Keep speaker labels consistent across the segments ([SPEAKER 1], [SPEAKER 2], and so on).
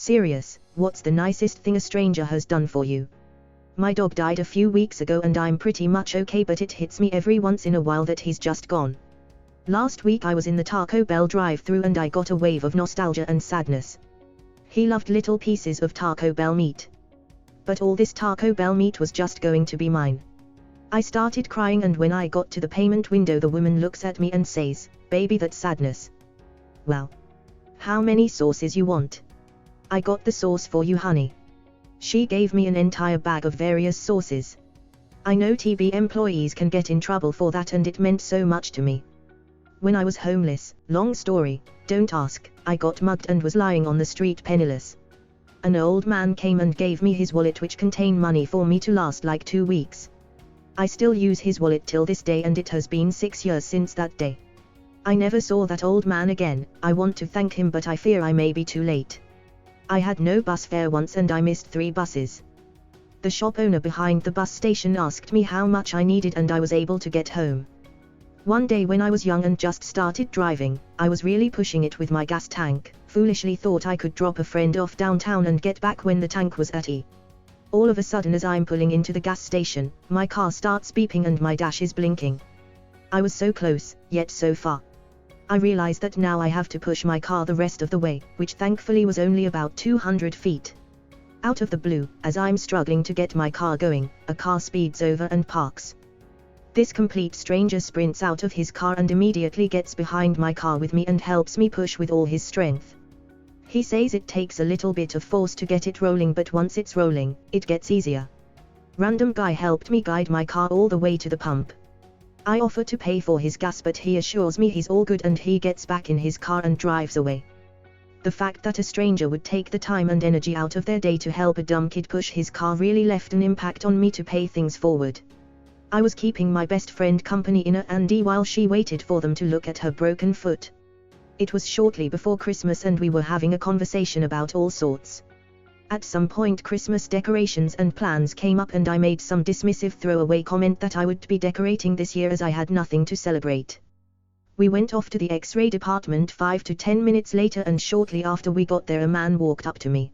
[SPEAKER 1] Serious, what's the nicest thing a stranger has done for you? My dog died a few weeks ago and I'm pretty much okay, but it hits me every once in a while that he's just gone. Last week I was in the Taco Bell drive-thru and I got a wave of nostalgia and sadness. He loved little pieces of Taco Bell meat. But all this Taco Bell meat was just going to be mine. I started crying, and when I got to the payment window the woman looks at me and says, "Baby, that's sadness." Well. How many sauces you want? I got the sauce for you, honey. She gave me an entire bag of various sauces. I know TB employees can get in trouble for that, and it meant so much to me. When I was homeless, long story, don't ask, I got mugged and was lying on the street penniless. An old man came and gave me his wallet, which contained money for me to last like 2 weeks. I still use his wallet till this day, and it has been 6 years since that day. I never saw that old man again. I want to thank him, but I fear I may be too late. I had no bus fare once and I missed 3 buses. The shop owner behind the bus station asked me how much I needed and I was able to get home. One day when I was young and just started driving, I was really pushing it with my gas tank, foolishly thought I could drop a friend off downtown and get back when the tank was at E. All of a sudden, as I'm pulling into the gas station, my car starts beeping and my dash is blinking. I was so close, yet so far. I realized that now I have to push my car the rest of the way, which thankfully was only about 200 feet. Out of the blue, as I'm struggling to get my car going, a car speeds over and parks. This complete stranger sprints out of his car and immediately gets behind my car with me and helps me push with all his strength. He says it takes a little bit of force to get it rolling, but once it's rolling, it gets easier. Random guy helped me guide my car all the way to the pump. I offer to pay for his gas, but he assures me he's all good and he gets back in his car and drives away. The fact that a stranger would take the time and energy out of their day to help a dumb kid push his car really left an impact on me to pay things forward. I was keeping my best friend company in a Andy while she waited for them to look at her broken foot. It was shortly before Christmas and we were having a conversation about all sorts. At some point Christmas decorations and plans came up and I made some dismissive throwaway comment that I would be decorating this year as I had nothing to celebrate. We went off to the X-ray department 5 to 10 minutes later, and shortly after we got there a man walked up to me.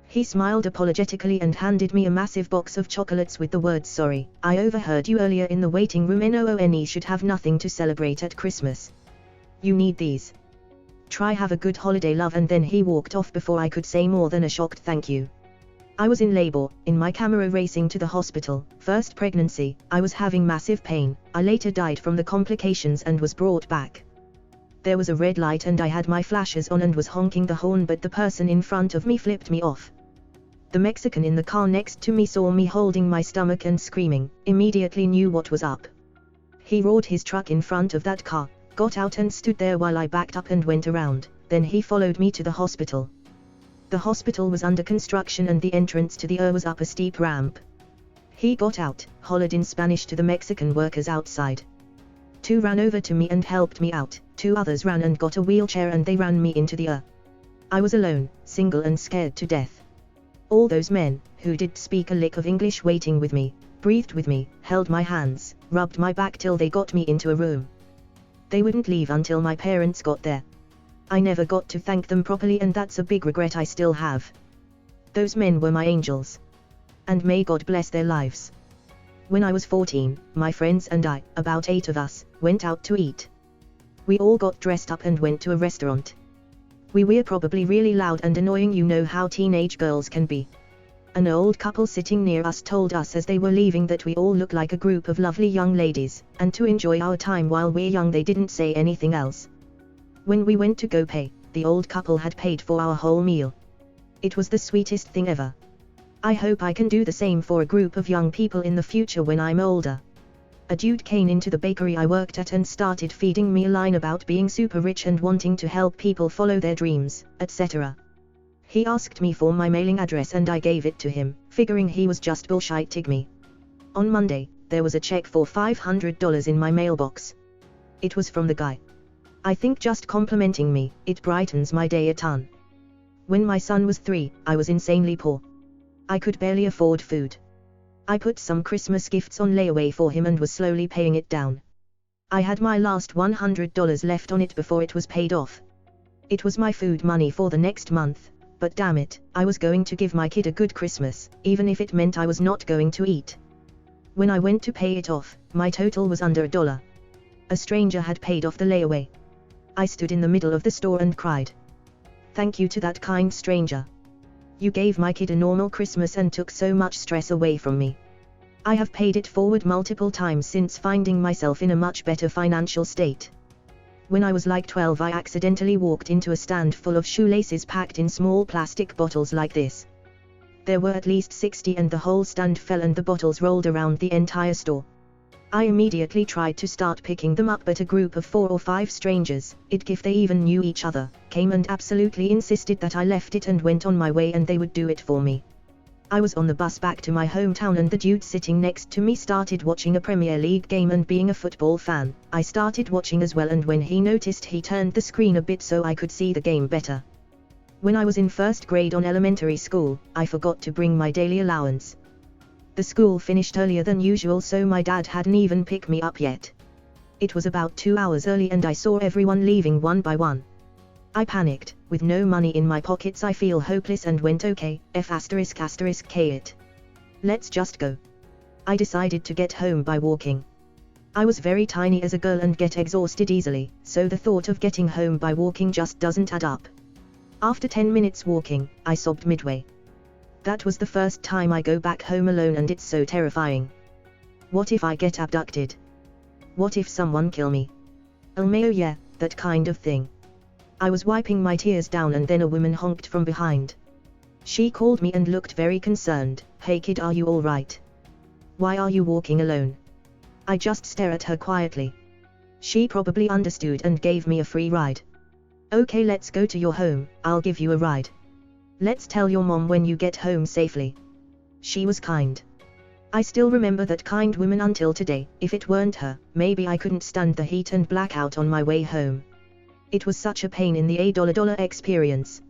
[SPEAKER 1] He smiled apologetically and handed me a massive box of chocolates with the words, "Sorry, I overheard you earlier in the waiting room. NOONE should have nothing to celebrate at Christmas. You need these. Try, have a good holiday, love." And then he walked off before I could say more than a shocked thank you. I was in labor, in my Camaro racing to the hospital, first pregnancy. I was having massive pain. I later died from the complications and was brought back. There was a red light and I had my flashers on and was honking the horn, but the person in front of me flipped me off. The Mexican in the car next to me saw me holding my stomach and screaming, immediately knew what was up. He roared his truck in front of that car, got out and stood there while I backed up and went around. Then he followed me to the hospital. The hospital was under construction and the entrance to the was up a steep ramp. He got out, hollered in Spanish to the Mexican workers outside. 2 ran over to me and helped me out, 2 others ran and got a wheelchair and they ran me into the I was alone, single and scared to death. All those men, who did speak a lick of English, waiting with me, breathed with me, held my hands, rubbed my back till they got me into a room. They wouldn't leave until my parents got there. I never got to thank them properly, and that's a big regret I still have. Those men were my angels. And may God bless their lives. When I was 14, my friends and I, about 8 of us, went out to eat. We all got dressed up and went to a restaurant. We were probably really loud and annoying, you know how teenage girls can be. An old couple sitting near us told us as they were leaving that we all look like a group of lovely young ladies, and to enjoy our time while we're young. They didn't say anything else. When we went to go pay, the old couple had paid for our whole meal. It was the sweetest thing ever. I hope I can do the same for a group of young people in the future when I'm older. A dude came into the bakery I worked at and started feeding me a line about being super rich and wanting to help people follow their dreams, etc. He asked me for my mailing address and I gave it to him, figuring he was just bullshitting me. On Monday, there was a check for $500 in my mailbox. It was from the guy. I think just complimenting me, it brightens my day a ton. When my son was 3, I was insanely poor. I could barely afford food. I put some Christmas gifts on layaway for him and was slowly paying it down. I had my last $100 left on it before it was paid off. It was my food money for the next month, but damn it, I was going to give my kid a good Christmas, even if it meant I was not going to eat. When I went to pay it off, my total was under $1. A stranger had paid off the layaway. I stood in the middle of the store and cried. Thank you to that kind stranger. You gave my kid a normal Christmas and took so much stress away from me. I have paid it forward multiple times since finding myself in a much better financial state. When I was like 12, I accidentally walked into a stand full of shoelaces packed in small plastic bottles like this. There were at least 60 and the whole stand fell and the bottles rolled around the entire store. I immediately tried to start picking them up, but a group of 4 or 5 strangers, if they even knew each other, came and absolutely insisted that I left it and went on my way and they would do it for me. I was on the bus back to my hometown and the dude sitting next to me started watching a Premier League game, and being a football fan, I started watching as well, and when he noticed, he turned the screen a bit so I could see the game better. When I was in first grade on elementary school, I forgot to bring my daily allowance. The school finished earlier than usual, so my dad hadn't even picked me up yet. It was about 2 hours early and I saw everyone leaving one by one. I panicked. With no money in my pockets, I feel hopeless and went, okay, K it. Let's just go. I decided to get home by walking. I was very tiny as a girl and get exhausted easily, so the thought of getting home by walking just doesn't add up. After 10 minutes walking, I sobbed midway. That was the first time I go back home alone and it's so terrifying. What if I get abducted? What if someone kill me? Oh yeah, that kind of thing. I was wiping my tears down and then a woman honked from behind. She called me and looked very concerned. Hey kid, are you alright? Why are you walking alone? I just stare at her quietly. She probably understood and gave me a free ride. Okay, let's go to your home, I'll give you a ride. Let's tell your mom when you get home safely. She was kind. I still remember that kind woman until today. If it weren't her, maybe I couldn't stand the heat and blackout on my way home. It was such a pain in the experience.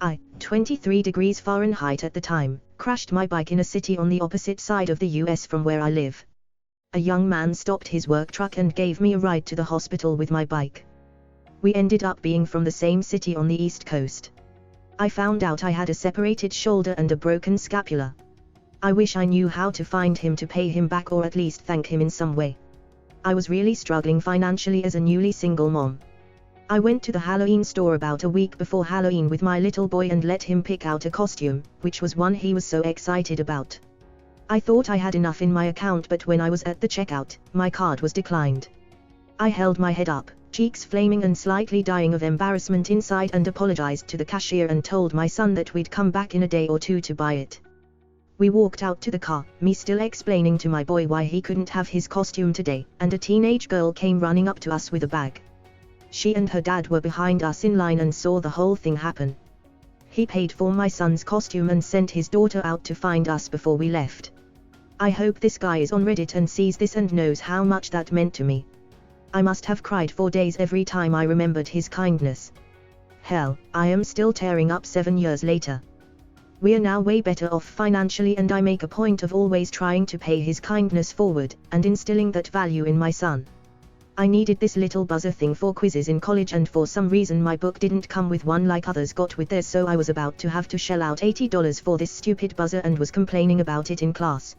[SPEAKER 1] I, 23 degrees Fahrenheit at the time, crashed my bike in a city on the opposite side of the US from where I live. A young man stopped his work truck and gave me a ride to the hospital with my bike. We ended up being from the same city on the East Coast. I found out I had a separated shoulder and a broken scapula. I wish I knew how to find him to pay him back or at least thank him in some way. I was really struggling financially as a newly single mom. I went to the Halloween store about a week before Halloween with my little boy and let him pick out a costume, which was one he was so excited about. I thought I had enough in my account, but when I was at the checkout, my card was declined. I held my head up, cheeks flaming and slightly dying of embarrassment inside, and apologized to the cashier and told my son that we'd come back in a day or two to buy it. We walked out to the car, me still explaining to my boy why he couldn't have his costume today, and a teenage girl came running up to us with a bag. She and her dad were behind us in line and saw the whole thing happen. He paid for my son's costume and sent his daughter out to find us before we left. I hope this guy is on Reddit and sees this and knows how much that meant to me. I must have cried for days every time I remembered his kindness. Hell, I am still tearing up 7 years later. We are now way better off financially, and I make a point of always trying to pay his kindness forward, and instilling that value in my son. I needed this little buzzer thing for quizzes in college, and for some reason my book didn't come with one like others got with theirs, so I was about to have to shell out $80 for this stupid buzzer and was complaining about it in class.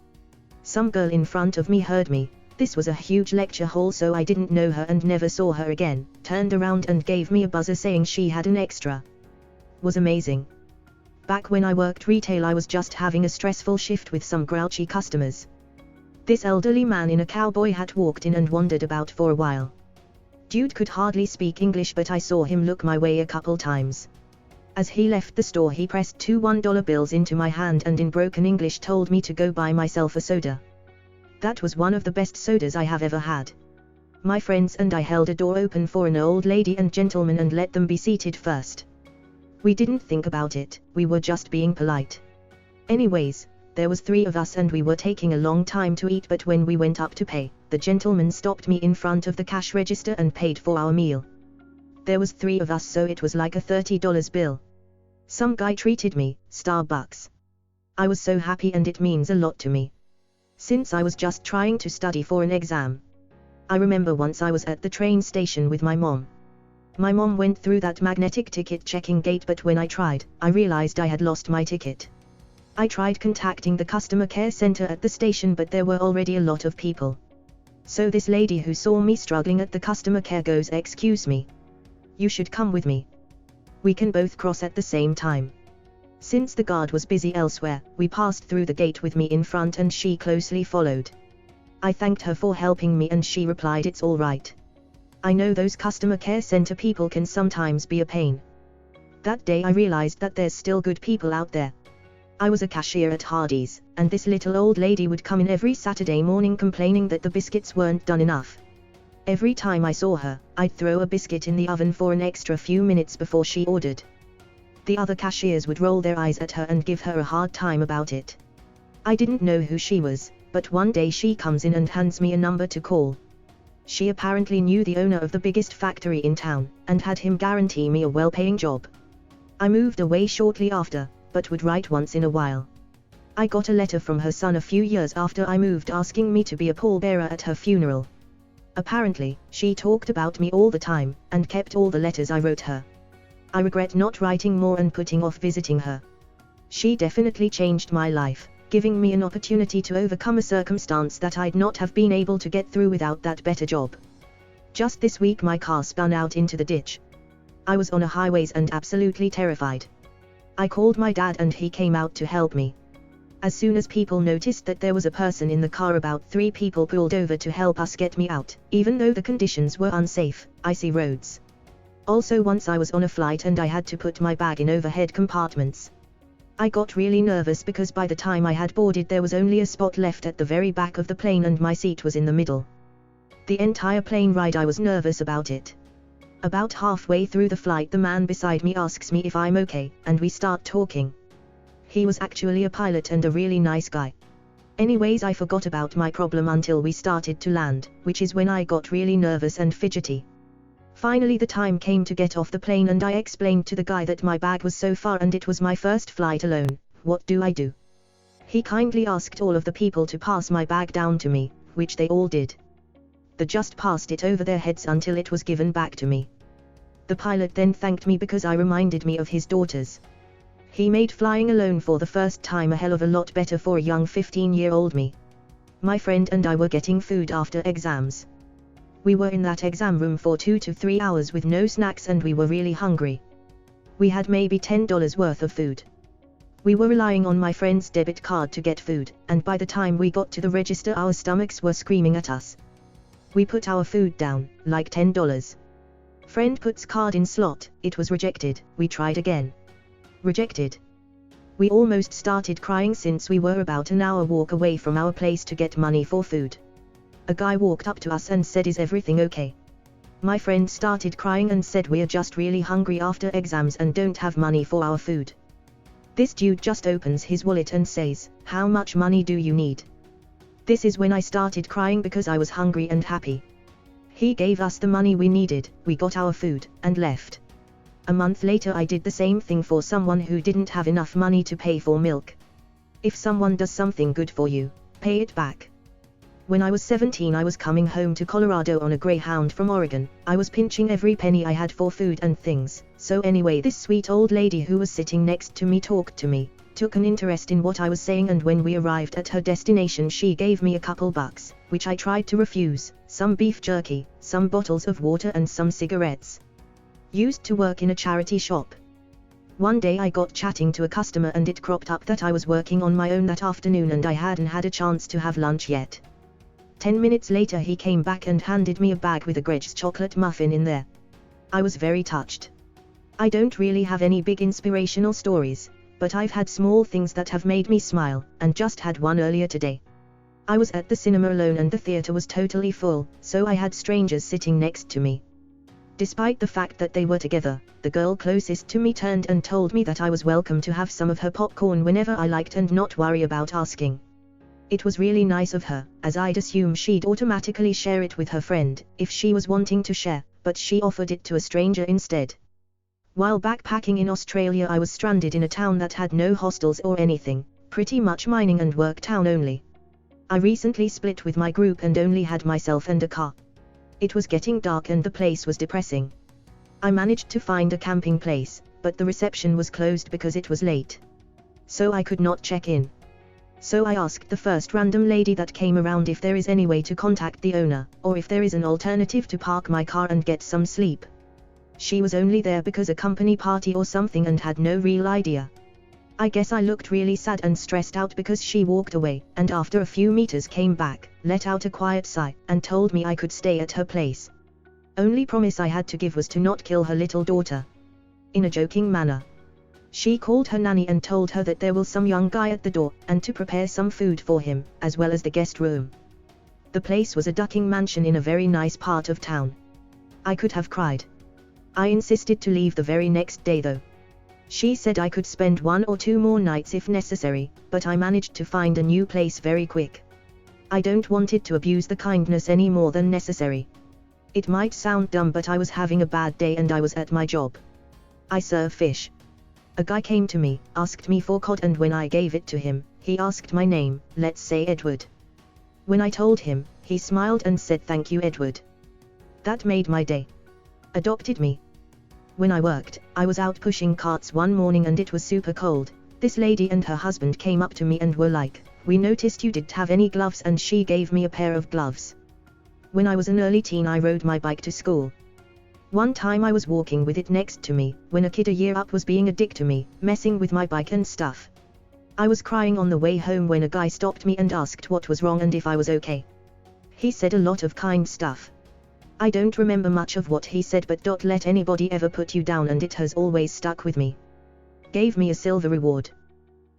[SPEAKER 1] Some girl in front of me heard me. This was a huge lecture hall, so I didn't know her and never saw her again, turned around and gave me a buzzer saying she had an extra. Was amazing. Back when I worked retail, I was just having a stressful shift with some grouchy customers. This elderly man in a cowboy hat walked in and wandered about for a while. Dude could hardly speak English, but I saw him look my way a couple times. As he left the store, he pressed 2 $1 bills into my hand and in broken English told me to go buy myself a soda. That was one of the best sodas I have ever had. My friends and I held a door open for an old lady and gentleman and let them be seated first. We didn't think about it, we were just being polite. Anyways, there was 3 of us and we were taking a long time to eat, but when we went up to pay, the gentleman stopped me in front of the cash register and paid for our meal. There was 3 of us, so it was like a $30 bill. Some guy treated me, Starbucks. I was so happy, and it means a lot to me. Since I was just trying to study for an exam. I remember once I was at the train station with my mom. My mom went through that magnetic ticket checking gate, but when I tried, I realized I had lost my ticket. I tried contacting the customer care center at the station, but there were already a lot of people. So this lady who saw me struggling at the customer care goes, "Excuse me. You should come with me. We can both cross at the same time." Since the guard was busy elsewhere, we passed through the gate with me in front and she closely followed. I thanked her for helping me and she replied, "It's all right. I know those customer care center people can sometimes be a pain." That day I realized that there's still good people out there. I was a cashier at Hardee's, and this little old lady would come in every Saturday morning complaining that the biscuits weren't done enough. Every time I saw her, I'd throw a biscuit in the oven for an extra few minutes before she ordered. The other cashiers would roll their eyes at her and give her a hard time about it. I didn't know who she was, but one day she comes in and hands me a number to call. She apparently knew the owner of the biggest factory in town, and had him guarantee me a well-paying job. I moved away shortly after, but would write once in a while. I got a letter from her son a few years after I moved asking me to be a pallbearer at her funeral. Apparently, she talked about me all the time, and kept all the letters I wrote her. I regret not writing more and putting off visiting her. She definitely changed my life, giving me an opportunity to overcome a circumstance that I'd not have been able to get through without that better job. Just this week my car spun out into the ditch. I was on a highways and absolutely terrified. I called my dad and he came out to help me. As soon as people noticed that there was a person in the car, about 3 people pulled over to help us get me out, even though the conditions were unsafe, icy roads. Also once I was on a flight and I had to put my bag in overhead compartments. I got really nervous because by the time I had boarded there was only a spot left at the very back of the plane and my seat was in the middle. The entire plane ride I was nervous about it. About halfway through the flight the man beside me asks me if I'm okay, and we start talking. He was actually a pilot and a really nice guy. Anyways, I forgot about my problem until we started to land, which is when I got really nervous and fidgety. Finally the time came to get off the plane and I explained to the guy that my bag was so far and it was my first flight alone. What do I do? He kindly asked all of the people to pass my bag down to me, which they all did. They just passed it over their heads until it was given back to me. The pilot then thanked me because I reminded me of his daughters. He made flying alone for the first time a hell of a lot better for a young 15-year-old me. My friend and I were getting food after exams. We were in that exam room for 2 to 3 hours with no snacks and we were really hungry. We had maybe $10 worth of food. We were relying on my friend's debit card to get food, and by the time we got to the register our stomachs were screaming at us. We put our food down, like $10. Friend puts card in slot, it was rejected, we tried again. Rejected. We almost started crying since we were about an hour walk away from our place to get money for food. A guy walked up to us and said, "Is everything okay?" My friend started crying and said, "We're just really hungry after exams and don't have money for our food." This dude just opens his wallet and says, "How much money do you need?" This is when I started crying because I was hungry and happy. He gave us the money we needed, we got our food, and left. A month later I did the same thing for someone who didn't have enough money to pay for milk. If someone does something good for you, pay it back. When I was 17 I was coming home to Colorado on a Greyhound from Oregon. I was pinching every penny I had for food and things, so anyway this sweet old lady who was sitting next to me talked to me, took an interest in what I was saying, and when we arrived at her destination she gave me a couple bucks, which I tried to refuse, some beef jerky, some bottles of water and some cigarettes. Used to work in a charity shop. One day I got chatting to a customer and it cropped up that I was working on my own that afternoon and I hadn't had a chance to have lunch yet. 10 minutes later he came back and handed me a bag with a Greg's chocolate muffin in there. I was very touched. I don't really have any big inspirational stories, but I've had small things that have made me smile, and just had one earlier today. I was at the cinema alone and the theater was totally full, so I had strangers sitting next to me. Despite the fact that they were together, the girl closest to me turned and told me that I was welcome to have some of her popcorn whenever I liked and not worry about asking. It was really nice of her, as I'd assume she'd automatically share it with her friend, if she was wanting to share, but she offered it to a stranger instead. While backpacking in Australia I was stranded in a town that had no hostels or anything, pretty much mining and work town only. I recently split with my group and only had myself and a car. It was getting dark and the place was depressing. I managed to find a camping place, but the reception was closed because it was late. So I could not check in. So I asked the first random lady that came around if there is any way to contact the owner, or if there is an alternative to park my car and get some sleep. She was only there because a company party or something and had no real idea. I guess I looked really sad and stressed out because she walked away, and after a few meters came back, let out a quiet sigh, and told me I could stay at her place. Only promise I had to give was to not kill her little daughter. In a joking manner. She called her nanny and told her that there was some young guy at the door, and to prepare some food for him, as well as the guest room. The place was a ducking mansion in a very nice part of town. I could have cried. I insisted to leave the very next day though. She said I could spend 1 or 2 more nights if necessary, but I managed to find a new place very quick. I don't want it to abuse the kindness any more than necessary. It might sound dumb, but I was having a bad day and I was at my job. I serve fish. A guy came to me, asked me for cod, and when I gave it to him, he asked my name, let's say Edward. When I told him, he smiled and said thank you Edward. That made my day. Adopted me. When I worked, I was out pushing carts one morning and it was super cold. This lady and her husband came up to me and were like, we noticed you didn't have any gloves, and she gave me a pair of gloves. When I was an early teen I rode my bike to school. One time I was walking with it next to me, when a kid a year up was being a dick to me, messing with my bike and stuff. I was crying on the way home when a guy stopped me and asked what was wrong and if I was okay. He said a lot of kind stuff. I don't remember much of what he said, but don't let anybody ever put you down, and it has always stuck with me. Gave me a silver reward.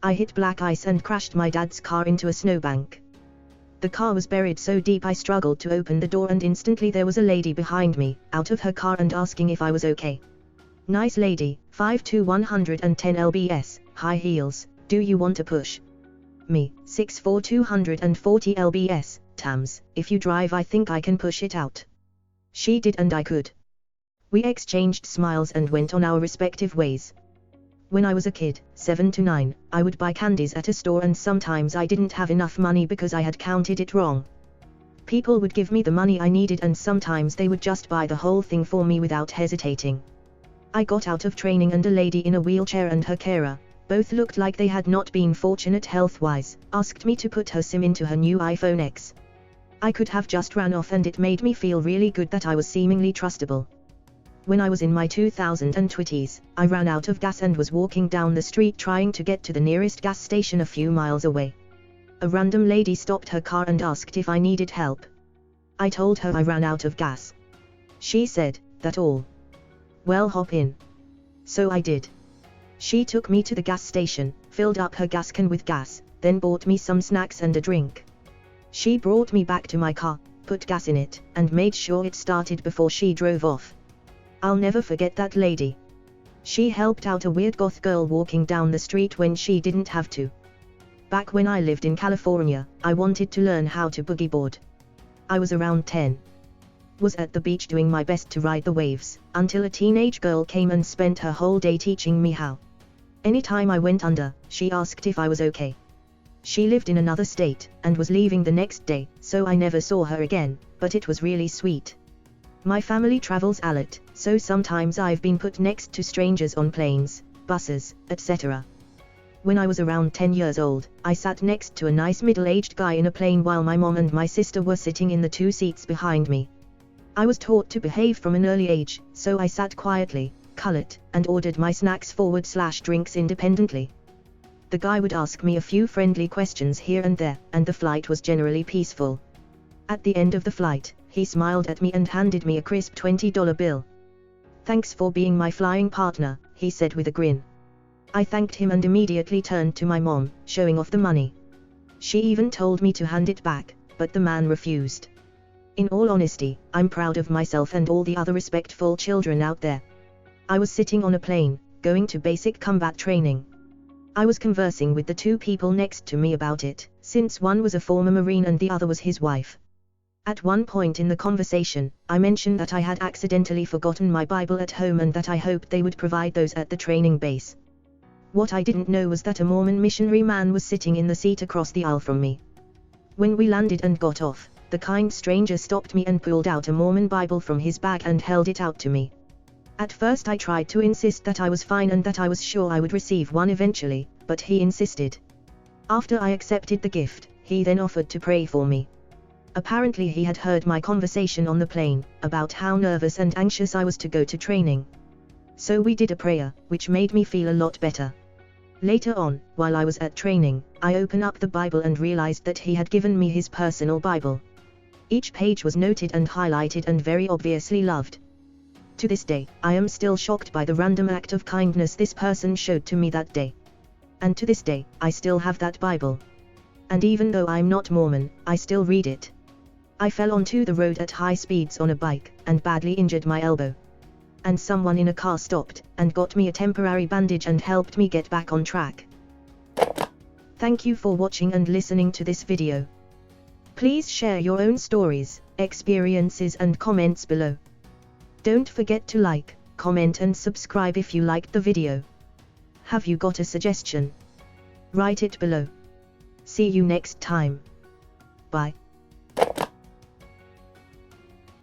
[SPEAKER 1] I hit black ice and crashed my dad's car into a snowbank. The car was buried so deep I struggled to open the door, and instantly there was a lady behind me, out of her car and asking if I was okay. Nice lady, 5'2", 110 lbs, high heels, do you want a push? Me, 6'4", 240 lbs, Tams, if you drive I think I can push it out. She did and I could. We exchanged smiles and went on our respective ways. When I was a kid, 7 to 9, I would buy candies at a store, and sometimes I didn't have enough money because I had counted it wrong. People would give me the money I needed, and sometimes they would just buy the whole thing for me without hesitating. I got out of training and a lady in a wheelchair and her carer, both looked like they had not been fortunate health-wise, asked me to put her SIM into her new iPhone X. I could have just ran off, and it made me feel really good that I was seemingly trustable. When I was in my 2020s, I ran out of gas and was walking down the street trying to get to the nearest gas station a few miles away. A random lady stopped her car and asked if I needed help. I told her I ran out of gas. She said, "That all? Well, hop in." So I did. She took me to the gas station, filled up her gas can with gas, then bought me some snacks and a drink. She brought me back to my car, put gas in it, and made sure it started before she drove off. I'll never forget that lady. She helped out a weird goth girl walking down the street when she didn't have to. Back when I lived in California, I wanted to learn how to boogie board. I was around 10. Was at the beach doing my best to ride the waves, until a teenage girl came and spent her whole day teaching me how. Anytime I went under, she asked if I was okay. She lived in another state, and was leaving the next day, so I never saw her again, but it was really sweet. My family travels a lot, so sometimes I've been put next to strangers on planes, buses, etc. When I was around 10 years old, I sat next to a nice middle-aged guy in a plane while my mom and my sister were sitting in the 2 seats behind me. I was taught to behave from an early age, so I sat quietly, colored, and ordered my snacks / drinks independently. The guy would ask me a few friendly questions here and there, and the flight was generally peaceful. At the end of the flight, he smiled at me and handed me a crisp $20 bill. "Thanks for being my flying partner," he said with a grin. I thanked him and immediately turned to my mom, showing off the money. She even told me to hand it back, but the man refused. In all honesty, I'm proud of myself and all the other respectful children out there. I was sitting on a plane, going to basic combat training. I was conversing with the 2 people next to me about it, since one was a former Marine and the other was his wife. At one point in the conversation, I mentioned that I had accidentally forgotten my Bible at home and that I hoped they would provide those at the training base. What I didn't know was that a Mormon missionary man was sitting in the seat across the aisle from me. When we landed and got off, the kind stranger stopped me and pulled out a Mormon Bible from his bag and held it out to me. At first I tried to insist that I was fine and that I was sure I would receive one eventually, but he insisted. After I accepted the gift, he then offered to pray for me. Apparently he had heard my conversation on the plane, about how nervous and anxious I was to go to training. So we did a prayer, which made me feel a lot better. Later on, while I was at training, I opened up the Bible and realized that he had given me his personal Bible. Each page was noted and highlighted and very obviously loved. To this day, I am still shocked by the random act of kindness this person showed to me that day. And to this day, I still have that Bible. And even though I'm not Mormon, I still read it. I fell onto the road at high speeds on a bike, and badly injured my elbow. And someone in a car stopped, and got me a temporary bandage and helped me get back on track. Thank you for watching and listening to this video. Please share your own stories, experiences and comments below. Don't forget to like, comment and subscribe if you liked the video. Have you got a suggestion? Write it below. See you next time. Bye.